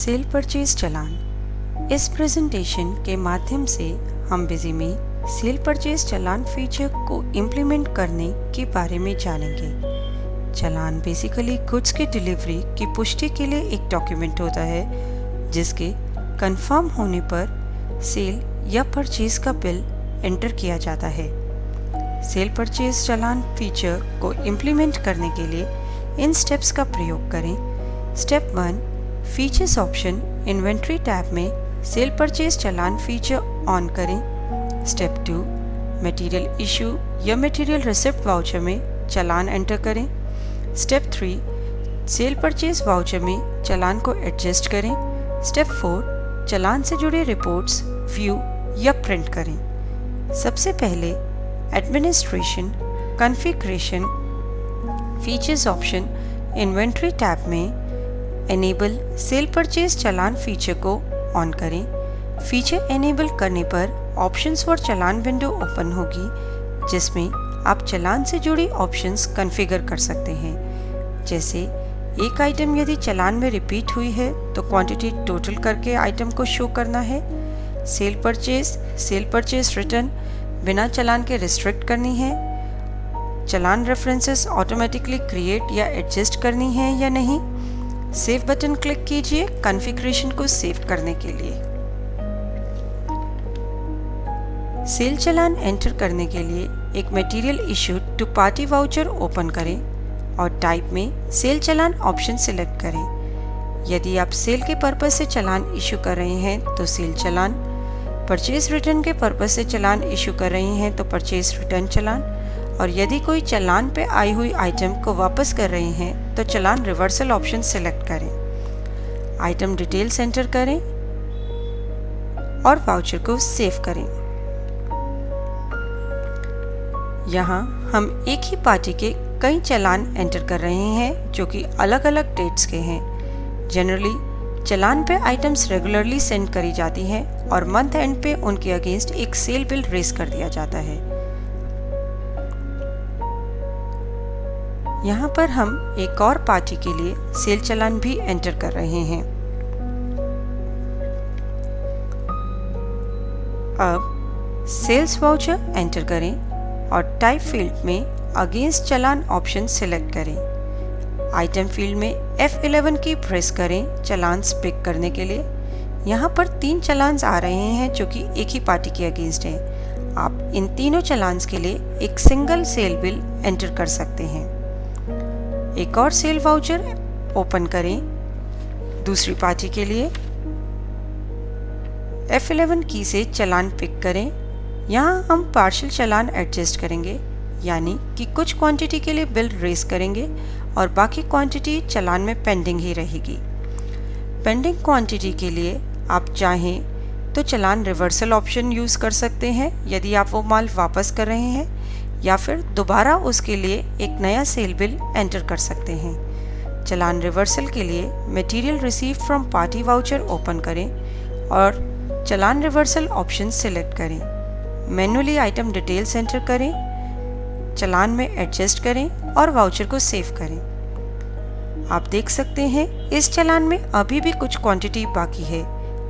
Cell purchase चालान। इस presentation के माध्यम से हम बिजी में सेल परचेज चालान फीचर को इम्प्लीमेंट करने के बारे में जानेंगे। चालान बेसिकली गुड्स की डिलीवरी की पुष्टि के लिए एक डॉक्यूमेंट होता है जिसके कंफर्म होने पर सेल या परचेज का बिल एंटर किया जाता है। सेल परचेज चालान फीचर को इम्प्लीमेंट करने के लिए इन स्टेप्स का प्रयोग करें। Step 1, features option inventory tab में sale purchase challan feature on करें। स्टेप 2, मटेरियल इशू या मटेरियल रिसिप्ट वाउचर में चालान एंटर करें। स्टेप 3, सेल परचेज वाउचर में चालान को एडजस्ट करें। स्टेप 4, चालान से जुड़े रिपोर्ट्स व्यू या प्रिंट करें। सबसे पहले administration configuration features option inventory tab में enable cell purchase challan feature को ऑन करें। फीचर एनेबल करने पर options for challan window open होगी जिसमें आप चालान से जुड़ी ऑप्शंस कॉन्फ़िगर कर सकते हैं। जैसे एक आइटम यदि चालान में रिपीट हुई है तो क्वांटिटी टोटल करके आइटम को शो करना है। सेल परचेज रिटर्न बिना चालान के रिस्ट्रिक्ट करनी है। चालान रेफरेंसेस ऑटोमेटिकली क्रिएट या एडजस्ट करनी है या नहीं। सेव बटन क्लिक कीजिए कॉन्फ़िगरेशन को सेव करने के लिए। सेल चालान एंटर करने के लिए एक material issued to party voucher open करें और टाइप में सेल चालान ऑप्शन सिलेक्ट करें। यदि आप सेल के पर्पस से चालान इशू कर रहे हैं तो सेल चालान, परचेज रिटर्न के पर्पस से चालान इशू कर रहे हैं तो परचेज रिटर्न चालान, और यदि कोई चालान पे आई हुई आइटम को वापस कर रहे हैं तो चालान रिवर्सल ऑप्शन सिलेक्ट करें। आइटम डिटेल्स एंटर करें और वाउचर को सेव करें। यहाँ हम एक ही पार्टी के कई चालान एंटर कर रहे हैं जो कि अलग अलग डेट्स के हैं। जनरली चालान पे आइटम्स रेगुलरली सेंड करी जाती हैं और मंथ एंड पे उनके अगेंस्ट एक सेल बिल रेज कर दिया जाता है। यहाँ पर हम एक और पार्टी के लिए सेल चालान भी एंटर कर रहे हैं। अब सेल्स वाउचर एंटर करें और टाइप फील्ड में अगेंस्ट चालान ऑप्शन सिलेक्ट करें। आइटम फील्ड में F11 की प्रेस करें चालान्स पिक करने के लिए। यहाँ पर 3 चालान्स आ रहे हैं जो कि एक ही पार्टी के अगेंस्ट हैं। आप इन तीनों चालान्स के लिए एक सिंगल सेल बिल एंटर कर सकते हैं। एक और सेल वाउचर ओपन करें दूसरी पार्टी के लिए। F11 की से चालान पिक करें। यहाँ हम पार्शियल चालान एडजस्ट करेंगे, यानी कि कुछ क्वांटिटी के लिए बिल रेज करेंगे और बाकी क्वांटिटी चालान में पेंडिंग ही रहेगी। पेंडिंग क्वांटिटी के लिए आप चाहें तो चालान रिवर्सल ऑप्शन यूज़ कर सकते हैं यदि आप वो माल वापस कर रहे हैं, या फिर दोबारा उसके लिए एक नया सेल बिल एंटर कर सकते हैं। चालान रिवर्सल के लिए material receive from party voucher open करें और चालान रिवर्सल ऑप्शन सिलेक्ट करें। मैन्युअली आइटम डिटेल्स एंटर करें, चालान में एडजस्ट करें और वाउचर को सेव करें। आप देख सकते हैं इस चालान में अभी भी कुछ क्वांटिटी बाकी है।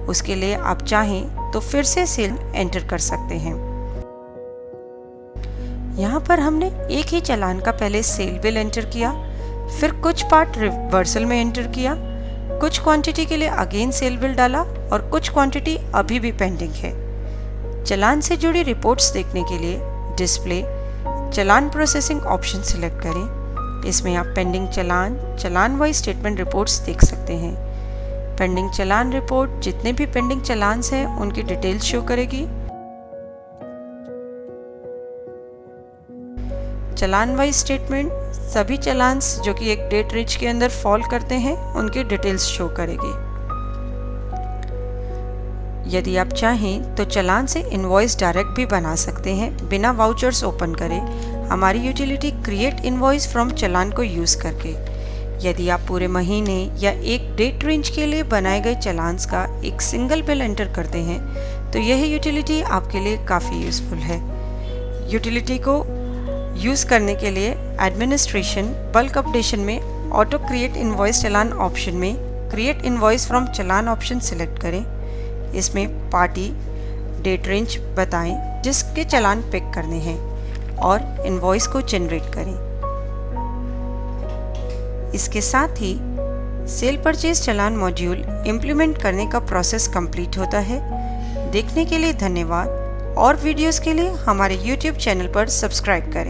उसके लिए आप चाहें तो फिर से सेल एंटर कर सकते हैं। यहाँ पर हमने एक ही चालान का पहले सेल बिल एंटर किया, फिर कुछ पार्ट रिवर्सल में एंटर किया, कुछ क्वांटिटी के लिए अगेन सेल बिल डाला और कुछ क्वांटिटी अभी भी पेंडिंग है। चालान से जुड़ी रिपोर्ट्स देखने के लिए डिस्प्ले चालान प्रोसेसिंग ऑप्शन सिलेक्ट करें। इसमें आप पेंडिंग चालान, चालान वाइज स्टेटमेंट रिपोर्ट्स देख सकते हैं। पेंडिंग चालान रिपोर्ट जितने भी पेंडिंग चालान्स हैं उनकी डिटेल्स शो करेगी। चालान वाइज स्टेटमेंट सभी चालान्स जो कि एक डेट रेंज के अंदर फॉल करते हैं उनकी डिटेल्स शो करेगी। यदि आप चाहें तो चालान से इनवॉइस डायरेक्ट भी बना सकते हैं बिना वाउचर्स ओपन करे, हमारी यूटिलिटी क्रिएट इनवॉइस फ्रॉम चालान को यूज़ करके। यदि आप पूरे महीने या एक डेट रेंज के लिए बनाए गए चालान्स का एक सिंगल बिल एंटर करते हैं तो यह यूटिलिटी आपके लिए काफ़ी यूज़फुल है। यूटिलिटी को यूज़ करने के लिए एडमिनिस्ट्रेशन बल्क अपडेशन में ऑटो क्रिएट इनवॉइस चालान ऑप्शन में create invoice from challan option select करें। इसमें पार्टी डेट रेंज बताएं जिसके चालान पिक करने हैं और इनवॉइस को जनरेट करें। इसके साथ ही सेल परचेज चालान मॉड्यूल इंप्लीमेंट करने का प्रोसेस कंप्लीट होता है। देखने के लिए धन्यवाद और वीडियोस के लिए हमारे YouTube चैनल पर सब्सक्राइब करें।